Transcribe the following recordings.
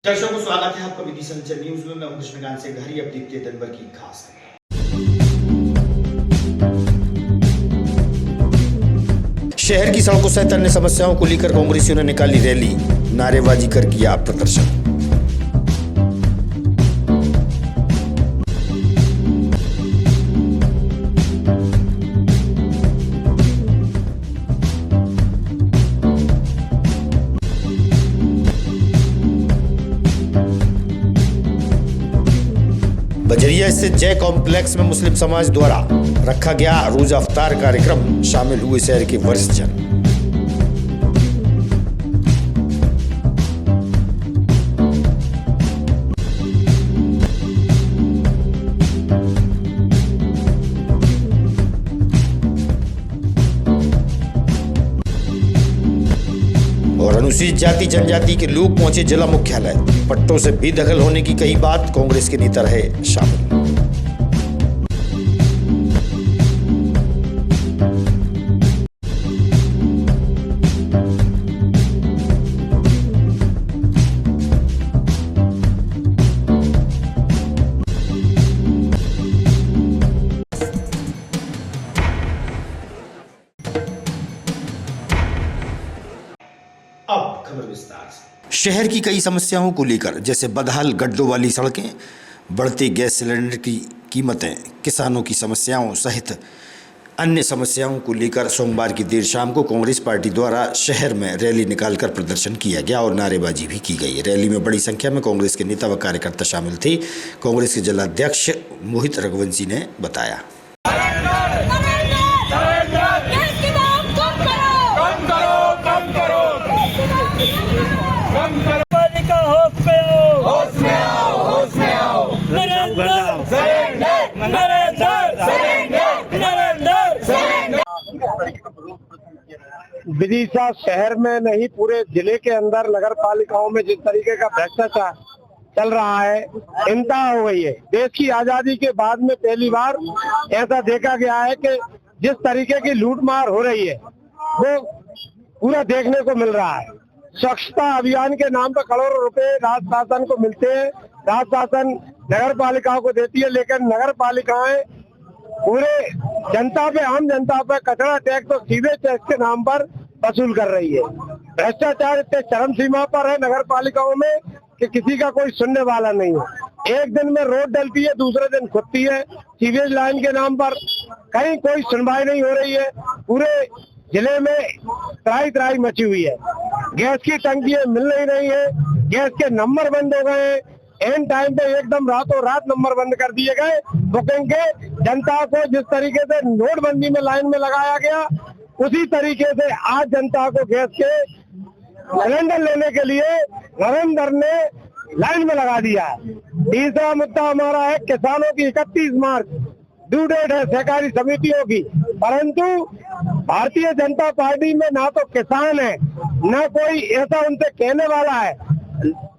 दर्शकों को स्वागत है आपका विधि संचर न्यूज में। मैं हूं कृष्णकांत से घरी। अब देखते हैं दिन भर की खास खबर। शहर की सड़कों सहित अन्य समस्याओं को लेकर कांग्रेसियों ने निकाली रैली, नारेबाजी कर किया प्रदर्शन। बजरिया स्थित जय कॉम्प्लेक्स में मुस्लिम समाज द्वारा रखा गया रोजा अफ्तार कार्यक्रम, शामिल हुए शहर के वरिष्ठ जन। और अनुसूचित जाति जनजाति के लोग पहुंचे जिला मुख्यालय। पट्टों से बेदखल होने की कही बात, कांग्रेस के नेता रहे शामिल। अब खबर विस्तार से। शहर की कई समस्याओं को लेकर, जैसे बदहाल गड्ढों वाली सड़कें, बढ़ते गैस सिलेंडर की कीमतें, किसानों की समस्याओं सहित अन्य समस्याओं को लेकर सोमवार की देर शाम को कांग्रेस पार्टी द्वारा शहर में रैली निकालकर प्रदर्शन किया गया और नारेबाजी भी की गई। रैली में बड़ी संख्या में कांग्रेस के नेता व कार्यकर्ता शामिल थे। कांग्रेस के जिलाध्यक्ष मोहित रघुवंशी ने बताया। विदिशा शहर में नहीं, पूरे जिले के अंदर नगर पालिकाओं में जिस तरीके का भ्रष्टाचार चल रहा है, इंतहा हो गई है। देश की आजादी के बाद में पहली बार ऐसा देखा गया है कि जिस तरीके की लूटमार हो रही है वो पूरा देखने को मिल रहा है। स्वच्छता अभियान के नाम पर करोड़ों रुपए राज्य शासन को मिलते हैं, राज्य शासन नगर पालिकाओं को देती है, लेकिन नगर पालिकाएं पूरे जनता पे, आम जनता पे कचरा टैक्स और सीवेज टैक्स के नाम पर वसूल कर रही है। भ्रष्टाचार इतने चरम सीमा पर है नगर पालिकाओं में कि किसी का कोई सुनने वाला नहीं है। एक दिन में रोड डलती है, दूसरे दिन खुदती है सीवेज लाइन के नाम पर। कहीं कोई सुनवाई नहीं हो रही है। पूरे जिले में त्राही त्राही मची हुई है। गैस की टंकियां मिल नहीं रही है, गैस के नंबर बंद हो गए हैं। एन टाइम पे एकदम रातों रात नंबर बंद कर दिए गए बुकिंग के। जनता को जिस तरीके से नोटबंदी में लाइन में लगाया गया, उसी तरीके से आज जनता को गैस के सिलेंडर लेने के लिए नरेंद्र ने लाइन में लगा दिया है। तीसरा मुद्दा हमारा है किसानों की 31 मार्च ड्यू डेट है सहकारी समितियों की, परंतु भारतीय जनता पार्टी में ना तो किसान है, ना कोई ऐसा उनसे कहने वाला है।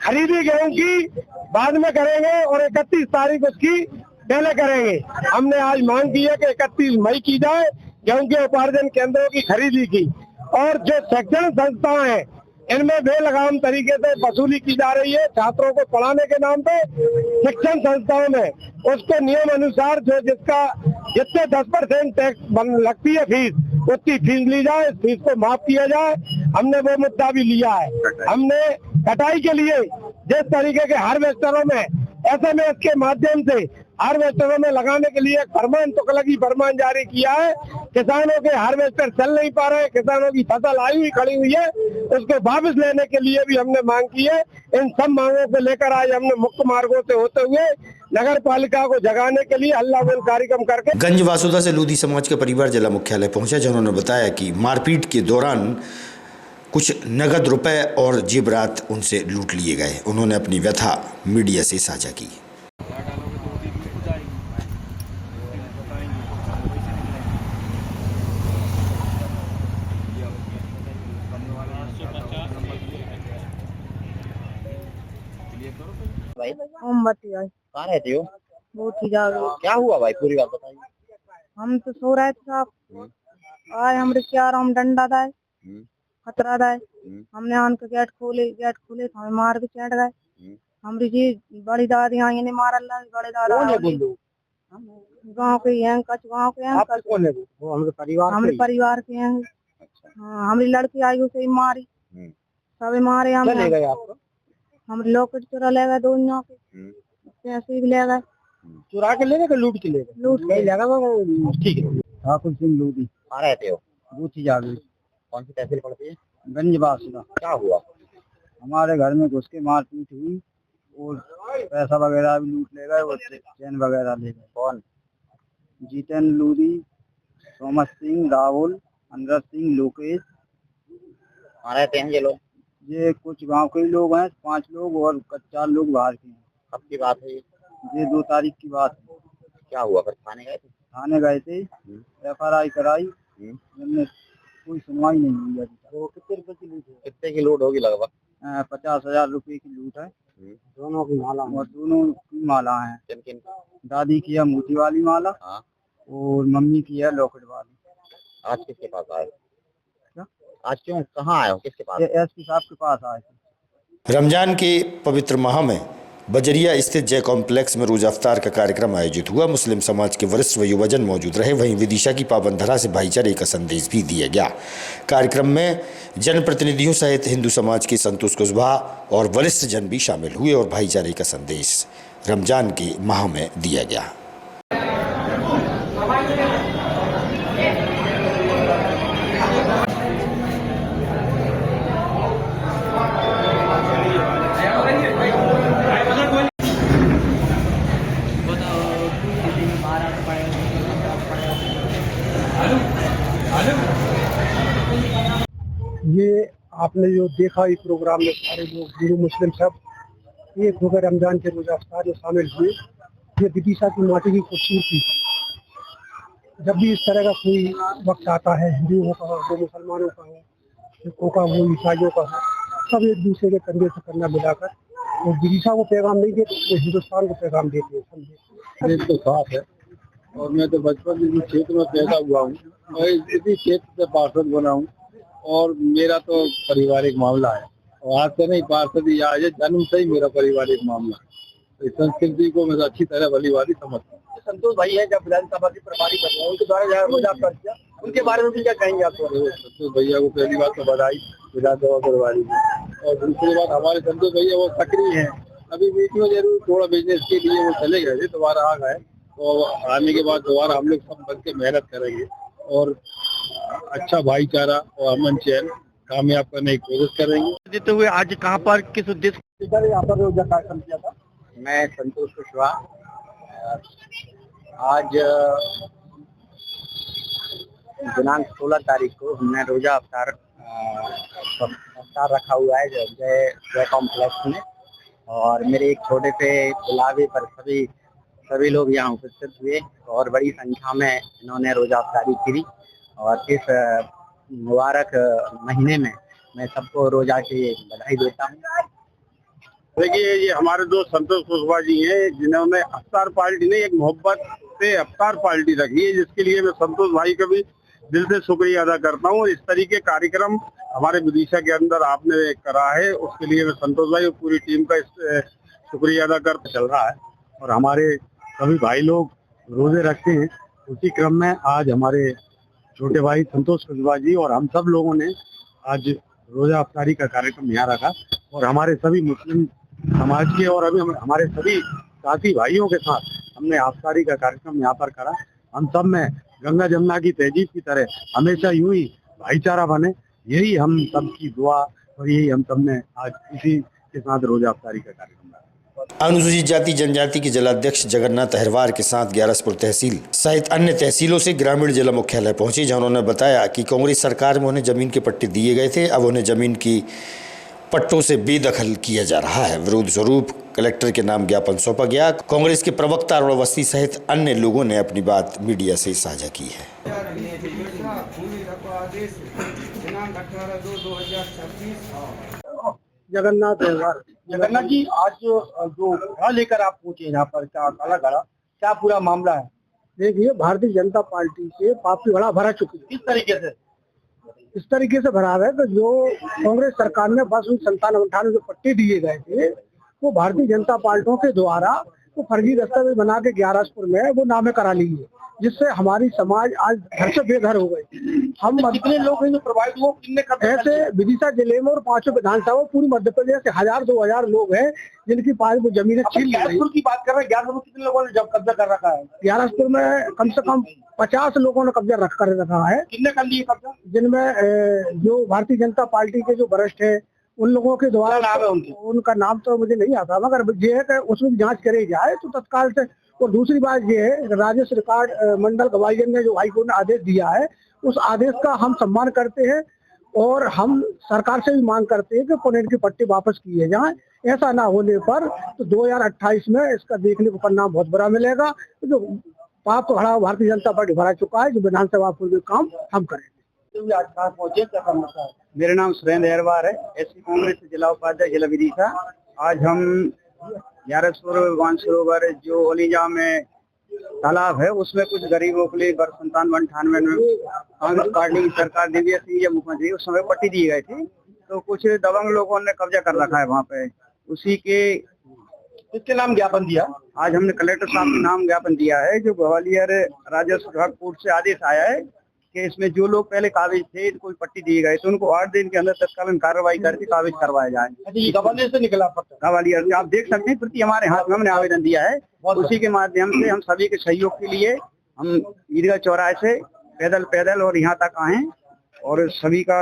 खरीदी गेहूं की बाद में करेंगे और 31 तारीख उसकी पहले करेंगे। हमने आज मांग की है कि 31 मई की जाए गेहूं के उपार्जन केंद्रों की खरीदी की। और जो शैक्षणिक संस्थाएं हैं, इनमें बेलगाम तरीके से वसूली की जा रही है छात्रों को पढ़ाने के नाम पे। शिक्षण संस्थाओं में उसको नियम अनुसार जो जिसका जितने 10% टैक्स लगती है फीस, उतनी फीस ली जाए, इस फीस को माफ किया जाए। हमने वो मुद्दा भी लिया है। हमने कटाई के लिए जिस तरीके के हार्वेस्टरों में SMS के माध्यम से हार्वेस्टरों में लगाने के लिए फरमान, तुगलकी फरमान जारी किया है। किसानों के हार्वेस्टर चल नहीं पा रहे, किसानों की फसल आई हुई खड़ी हुई है, उसको वापस लेने के लिए भी हमने मांग की है। इन सब मांगों को लेकर आज हमने मुख्य मार्गों से होते हुए नगर पालिका को जगाने के लिए हल्ला बोल कार्यक्रम करके गंज वासुदा से लोधी समाज के परिवार जिला मुख्यालय पहुंचे, जिन्होंने बताया कि मारपीट के दौरान कुछ नगद रुपए और जेवरात उनसे लूट लिए गए। उन्होंने अपनी व्यथा मीडिया से साझा की। भाई मोमबत्ती भाई कहाँ रहती हो? बहुत ही ज्यादा। क्या हुआ भाई, पूरी बात बताइए। हम तो सो रहे थे साहब, आए हम रिश्तेदार, हम डंडा था, खतरा था। हमने आन के गेट खोले तो हमें मार के चढ़ गए। हमारी जी बड़ी दादी आई ने मारल बड़े दादा कौन है वो लोग? गाँव के हैं, कच गाँव के हैं, आपके कौन है वो हमारे परिवार हमारे के ही? परिवार के हैं। हाँ, हमारी लड़की आई उसे ही मारी, सबे मारे क्या ले हमें। गए आपको? हमारे लॉकेट चुरा ले गए, दोनों के पैसे भी ले गए, चुरा के ले गए कि लूट के ले गए? लूट के। नहीं लगा वो ठीक है। ठाकुर सिंह लोधी। कहाँ रहते हो? बूथी जागरी। कौन सी तहसील पड़ती है? गंजबास का। क्या हुआ? हमारे घर में घुस के मारपीट हुई और पैसा वगैरह भी लूट ले गए और चैन वगैरह ले गए। कौन? जीतन लोधी, थॉमस सिंह, राहुल, अनवर सिंह, लोकेश। कहाँ रहते हैं ये लोग? ये कुछ गांव के ही लोग हैं, 5 लोग और 4 लोग बाहर के हैं। कब की बात है ये? ये 2 तारीख की बात है। क्या हुआ, फिर थाने गए थे? थाने गए थे, FRI कराई, हमने कोई सुनवाई नहीं हुई अभी तक। वो कितने रुपए की लूट है? कितने की लूट होगी लगभग? 50,000 रुपए की लूट है। दोनों की माला? और दोनों की माला है। किन किन? दादी की है मोती वाली माला। हाँ। और मम्मी की है लॉकेट वाली। आज किसके पास आए? आज क्यों, कहाँ आए हो, किसके पास? SP साहब के पास आए थे। रमजान के पवित्र माह में बजरिया स्थित जय कॉम्प्लेक्स में रोजा अफ्तार का कार्यक्रम आयोजित हुआ। मुस्लिम समाज के वरिष्ठ व युवजन मौजूद रहे। वहीं विदिशा की पावन धरा से भाईचारे का संदेश भी दिया गया। कार्यक्रम में जनप्रतिनिधियों सहित हिंदू समाज के संतोष कुशवाहा और वरिष्ठ जन भी शामिल हुए और भाईचारे का संदेश रमजान के माह में दिया गया। ये आपने जो देखा इस प्रोग्राम में सारे लोग हिंदू मुस्लिम सब एक होकर रमजान के रोजा अफ्तार में शामिल हुए। ये विदिशा की माटी की खूबसूरती। जब भी इस तरह का कोई वक्त आता है, हिंदुओं का हो, वो मुसलमानों का हो, सिखों का हो, ईसाइयों का हो, सब एक दूसरे के कंधे से कंधा मिलाकर वो विदिशा को पैगाम नहीं देते, वो हिंदुस्तान को पैगाम देते हैं। समझे तो साफ है। और मैं तो बचपन से इस क्षेत्र में पैदा हुआ हूँ और इसी क्षेत्र से पार्षद बना हूँ और मेरा तो पारिवारिक मामला है और आज से नहीं, पार्षद ही आज है, जन्म से ही मेरा पारिवारिक मामला है। इस संस्कृति को मैं अच्छी तरह भली भांति समझता हूँ। संतोष भाई है जब विधानसभा के प्रभारी बने हैं, उनके द्वारा रोजा अफ्तार किया, उनके बारे में भी क्या कहेंगे आप? संतोष भैया को पहली बात तो बधाई विधानसभा प्रभारी और दूसरी बात हमारे संतोष भैया वो सक्रिय हैं। अभी बीच में जरूर थोड़ा बिजनेस के लिए वो चले गए थे, दोबारा आ गए तो आने के बाद दोबारा हम लोग सब बन के मेहनत करेंगे और अच्छा भाईचारा और अमन चैन कामयाब करने की कोशिश करेंगे। देते हुए आज कहाँ पर किस उद्देश्य यहाँ पर रोजा कार्यक्रम किया था? मैं संतोष कुशवाहा। आज दिनांक 16 तारीख को हमने रोजा अफ्तार रखा हुआ है जय कॉम्प्लेक्स में और मेरे एक छोटे से बुलावे पर सभी लोग यहाँ उपस्थित हुए और बड़ी संख्या में इन्होंने रोजा अफ्तारी की और इस मुबारक महीने में मैं सबको रोजा की बधाई देता हूँ। देखिए ये हमारे दोस्त संतोष कुशवाहा जी हैं जिन्होंने अफ्तार पार्टी ने एक मोहब्बत से अफ्तार पार्टी रखी है, जिसके लिए मैं संतोष भाई का भी दिल से शुक्रिया अदा करता हूँ। इस तरीके कार्यक्रम हमारे विदिशा के अंदर आपने करा है, उसके लिए मैं संतोष भाई और पूरी टीम का शुक्रिया अदा करता चल रहा है और हमारे सभी भाई लोग रोजे रखते हैं। उसी क्रम में आज हमारे छोटे भाई संतोष कुशवाहा जी और हम सब लोगों ने आज रोजा अफ्तारी का कार्यक्रम यहाँ रखा और हमारे सभी मुस्लिम समाज के और अभी हमारे सभी साथी भाइयों के साथ हमने अफ्तारी का कार्यक्रम यहाँ पर करा। हम सब में गंगा जमुना की तहजीब की तरह हमेशा यूं ही भाईचारा बने, यही हम सब की दुआ और यही हम सब ने आज इसी के साथ रोजा अफ्तारी का कार्यक्रम रखा। अनुसूचित जाति जनजाति के जिलाध्यक्ष जगन्नाथ अहिरवार के साथ ग्यारसपुर तहसील सहित अन्य तहसीलों से ग्रामीण जिला मुख्यालय पहुंचे, जहां उन्होंने बताया कि कांग्रेस सरकार में उन्हें जमीन के पट्टे दिए गए थे, अब उन्हें जमीन की पट्टों से बेदखल किया जा रहा है। विरोध स्वरूप कलेक्टर के नाम ज्ञापन सौंपा गया। कांग्रेस के प्रवक्ता अरुण अवस्थी सहित अन्य लोगों ने अपनी बात मीडिया से साझा की है। जगन्नाथ जी, आज जो घड़ा लेकर आप पहुंचे यहाँ पर, क्या काला घड़ा, क्या पूरा मामला है? देखिए भारतीय जनता पार्टी से काफी घड़ा भरा चुकी है। किस तरीके से? इस तरीके से भरा है तो जो कांग्रेस सरकार ने बस 97-98 जो पट्टे दिए गए थे वो भारतीय जनता पार्टियों के द्वारा वो फर्जी दस्तावेज बना के ग्यारसपुर में वो नामे करा ली है, जिससे हमारी समाज आज घर से बेघर हो गई। हम कितने लोग हैं जो प्रभावित हुए, कितने ऐसे विदिशा जिले में और 5 विधानसभा पूरी मध्य प्रदेश से 1000-2000 लोग हैं जिनकी पास वो जमीनें छीन ली। ग्यारसपुर की बात कर रहे हैं, ग्यारसपुर में कितने लोगों ने जब कब्जा कर रखा है? ग्यारसपुर में कम से कम 50 लोगों ने कब्जा कर रखा है। कितने कर लिए कब्जा? जिनमें जो भारतीय जनता पार्टी के जो वरिष्ठ है उन लोगों के द्वारा नाम है उनका नाम तो मुझे नहीं आता, मगर ये है कि उसमें जांच करी जाए तो तत्काल से। और दूसरी बात ये है, राजस्व रिकॉर्ड मंडल गवाईगंज ने जो हाईकोर्ट ने आदेश दिया है उस आदेश का हम सम्मान करते हैं और हम सरकार से भी मांग करते हैं कि पुनः की पट्टी वापस किए जाए। ऐसा ना होने पर तो 2028 में इसका देखने को परिणाम बहुत बुरा मिलेगा। जो पाप तो खड़ा भारतीय जनता पार्टी भरा चुका है, जो विधानसभा पूर्व काम हम करेंगे। आज कहाँ पहुंचे, क्या करना है? मेरा नाम सुरेंद्र अहरवार है, एससी कांग्रेस जिला उपाध्यक्ष जिला विदिशा। आज हम ग्यारसपुर मानसरोवर जो ओलिजा में तालाब है उसमें कुछ गरीबों के लिए वर्ष 97-98 में कांग्रेस पार्टी की सरकार दिव्या सिंह जब मुख्यमंत्री उस समय पट्टी दी गई थी, तो कुछ दबंग लोगों ने कब्जा कर रखा है वहाँ पे। उसी के किसके नाम ज्ञापन दिया? आज हमने कलेक्टर साहब के नाम ज्ञापन दिया है। जो ग्वालियर राजस्व विभाग कोर्ट से आदेश आया है कि इसमें जो लोग पहले काबिज थे, कोई पट्टी दिए गए तो उनको 8 दिन के अंदर तत्कालीन कार्रवाई करके काबिज करवाया जाए। ये ग्वालियर से निकला पत्र? ग्वालियर से आप देख सकते हैं, प्रति हमारे हाथ में हमने आवेदन दिया है। उसी के माध्यम से हम सभी के सहयोग के लिए हम ईदगाह चौराहे से पैदल और यहाँ तक आए और सभी का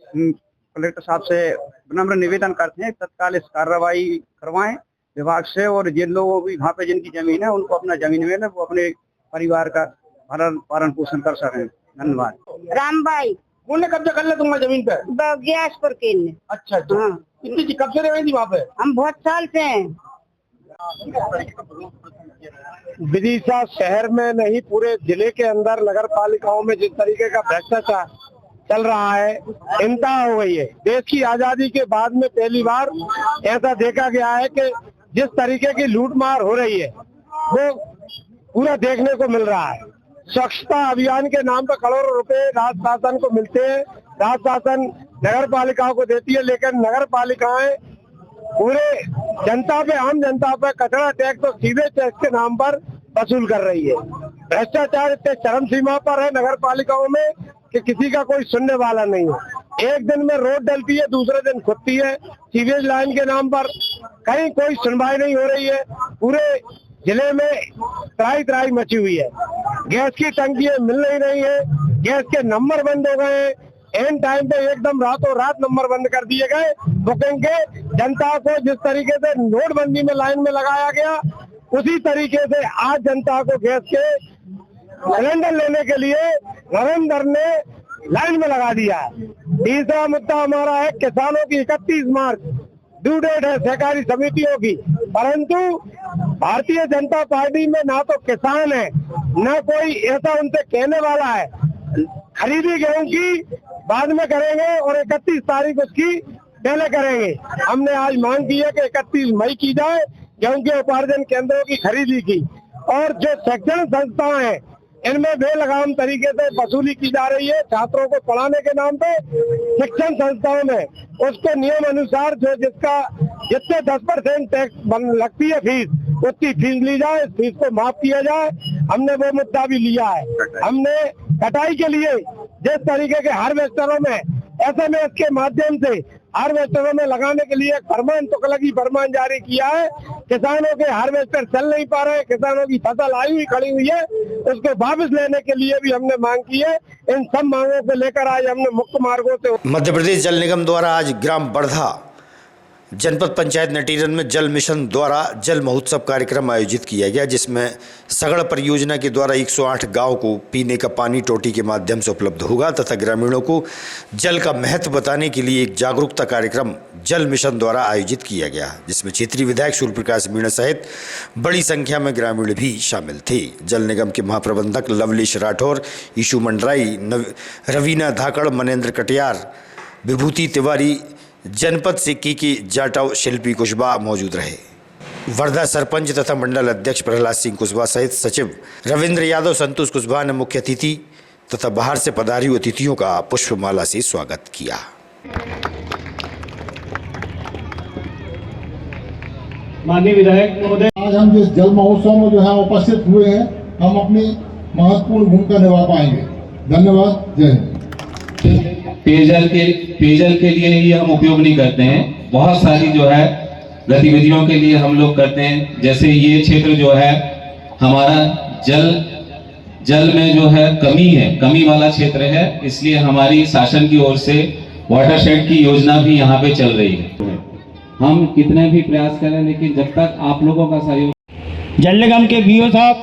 कलेक्टर साहब से विनम्र निवेदन करते हैं तत्काल इस कार्रवाई करवाएं विभाग से, और जिन लोगों की वहाँ पे जिनकी जमीन है उनको अपना जमीन में वो अपने परिवार का पालन पोषण कर सकें। धन्यवाद। रामबाई कौन ने कब्जा कर लिया तुम्हारी जमीन पे? ग्यारसपुर के ने। अच्छा हाँ। कितनी कब से रह थी वहाँ पे? हम बहुत साल से हैं। विदिशा शहर में नहीं, पूरे जिले के अंदर नगर पालिकाओं में जिस तरीके का भ्रष्टाचार चल रहा है, इंतहा हो गई है। देश की आजादी के बाद में पहली बार ऐसा देखा गया है कि जिस तरीके की लूटमार हो रही है वो पूरा देखने को मिल रहा है। स्वच्छता अभियान के नाम पर करोड़ों रुपए राज्य शासन को मिलते हैं, राज्य शासन नगर पालिकाओं को देती है, लेकिन नगर पालिकाएं पूरे जनता पे, आम जनता पे कचरा टैक्स और सीधे टैक्स के नाम पर वसूल कर रही है। भ्रष्टाचार इतने चरम सीमा पर है नगर पालिकाओं में कि किसी का कोई सुनने वाला नहीं है। एक दिन में रोड डलती है, दूसरे दिन खुदती है सीवेज लाइन के नाम पर, कहीं कोई सुनवाई नहीं हो रही है। पूरे जिले में त्राही मची हुई है। गैस की टंकियां मिल नहीं रही है, गैस के नंबर बंद हो गए हैं, एंड टाइम पे एकदम रातों रात नंबर बंद कर दिए गए बुकिंग के। जनता को जिस तरीके से नोटबंदी में लाइन में लगाया गया, उसी तरीके से आज जनता को गैस के सिलेंडर लेने के लिए नरेंद्र ने लाइन में लगा दिया है। तीसरा मुद्दा हमारा है किसानों की 31 मार्च ड्यू डेट है सहकारी समितियों की, परंतु भारतीय जनता पार्टी में ना तो किसान है ना कोई ऐसा उनसे कहने वाला है। खरीदी गेहूं की बाद में करेंगे और 31 तारीख उसकी पहले करेंगे। हमने आज मांग की है कि 31 मई की जाए गेहूं के उपार्जन केंद्रों की खरीदी की, और जो शैक्षणिक संस्थाएं हैं इनमें बेलगाम तरीके से वसूली की जा रही है छात्रों को पढ़ाने के नाम पे। शिक्षण संस्थाओं में उसको नियम अनुसार जो जितने 10% टैक्स लगती है फीस, उतनी फीस ली जाए, इस फीस को माफ किया जाए। हमने वो मुद्दा भी लिया है। हमने कटाई के लिए जिस तरीके के हार्वेस्टरों में SMS के माध्यम से हार्वेस्टरों में लगाने के लिए फरमान तुगलकी फरमान जारी किया है। किसानों के हार्वेस्टर चल नहीं पा रहे, किसानों की फसल आई हुई खड़ी हुई है, उसको वापस लेने के लिए भी हमने मांग की है। इन सब मांगों को लेकर आज हमने मुख्य मार्गों से मध्य प्रदेश जल निगम द्वारा आज ग्राम बड़धा जनपद पंचायत नटीरन में जल मिशन द्वारा जल महोत्सव कार्यक्रम आयोजित किया गया, जिसमें सगड़ परियोजना के द्वारा 108 गांव को पीने का पानी टोटी के माध्यम से उपलब्ध होगा तथा ग्रामीणों को जल का महत्व बताने के लिए एक जागरूकता कार्यक्रम जल मिशन द्वारा आयोजित किया गया, जिसमें क्षेत्रीय विधायक सूर्य प्रकाश मीणा सहित बड़ी संख्या में ग्रामीण भी शामिल थे। जल निगम के महाप्रबंधक लवलेश राठौर, ईशू मंडराई, रवीना धाकड़, मनेंद्र कटियार, विभूति तिवारी, जनपद से के जाटव, शिल्पी कुशवाहा मौजूद रहे। वर्धा सरपंच तथा मंडल अध्यक्ष प्रहलाद सिंह कुशवाहा सहित सचिव रविंद्र यादव, संतोष कुशवाहा ने मुख्य अतिथि तथा बाहर से पधारी हुए अतिथियों का पुष्पमाला से स्वागत किया। माननीय विधायक महोदय। आज हम जिस जल महोत्सव में जो है उपस्थित हुए हैं, हम अपनी महत्वपूर्ण भूमिका निभा पाएंगे। धन्यवाद। जय हिंद। पेयजल के लिए ही हम उपयोग नहीं करते हैं, बहुत सारी जो है गतिविधियों के लिए हम लोग करते हैं। जैसे ये क्षेत्र जो है हमारा जल में जो है कमी वाला क्षेत्र है, इसलिए हमारी शासन की ओर से वाटरशेड की योजना भी यहाँ पे चल रही है। हम कितने भी प्रयास करें, लेकिन जब तक आप लोगों का सहयोग। जल निगम के बीओ साहब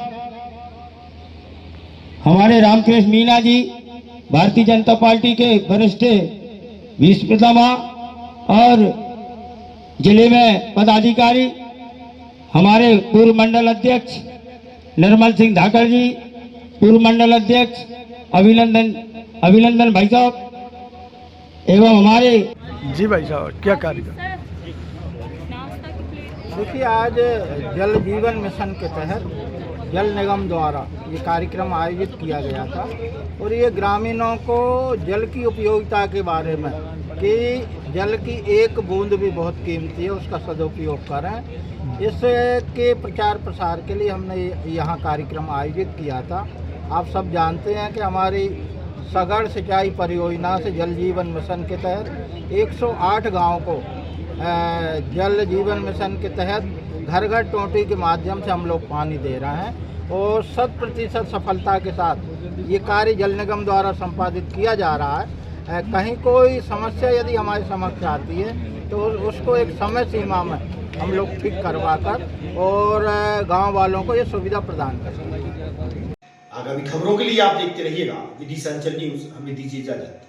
हमारे रामकृष्ण मीना जी, भारतीय जनता पार्टी के वरिष्ठ विश्व पितामह, और जिले में पदाधिकारी हमारे पूर्व मंडल अध्यक्ष निर्मल सिंह धाकड़ जी, पूर्व मंडल अध्यक्ष अभिनंदन भाई साहब, एवं हमारे जी भाई साहब क्या कार्यक्रम। देखिए, आज जल जीवन मिशन के तहत जल निगम द्वारा ये कार्यक्रम आयोजित किया गया था, और ये ग्रामीणों को जल की उपयोगिता के बारे में कि जल की एक बूंद भी बहुत कीमती है, उसका सदुपयोग करें, इसके प्रचार प्रसार के लिए हमने यहाँ कार्यक्रम आयोजित किया था। आप सब जानते हैं कि हमारी सगढ़ सिंचाई परियोजना से जल जीवन मिशन के तहत 108 गाँव को जल जीवन मिशन के तहत घर घर टोंटी के माध्यम से हम लोग पानी दे रहे हैं, और 100% सफलता के साथ ये कार्य जल निगम द्वारा संपादित किया जा रहा है। कहीं कोई समस्या यदि हमारी समक्ष आती है तो उसको एक समय सीमा में हम लोग ठीक करवा कर और गांव वालों को ये सुविधा प्रदान करेंगे। आगामी खबरों के लिए आप देखते रहिएगा विधि संचल न्यूज। हमें दीजिए इजाजत।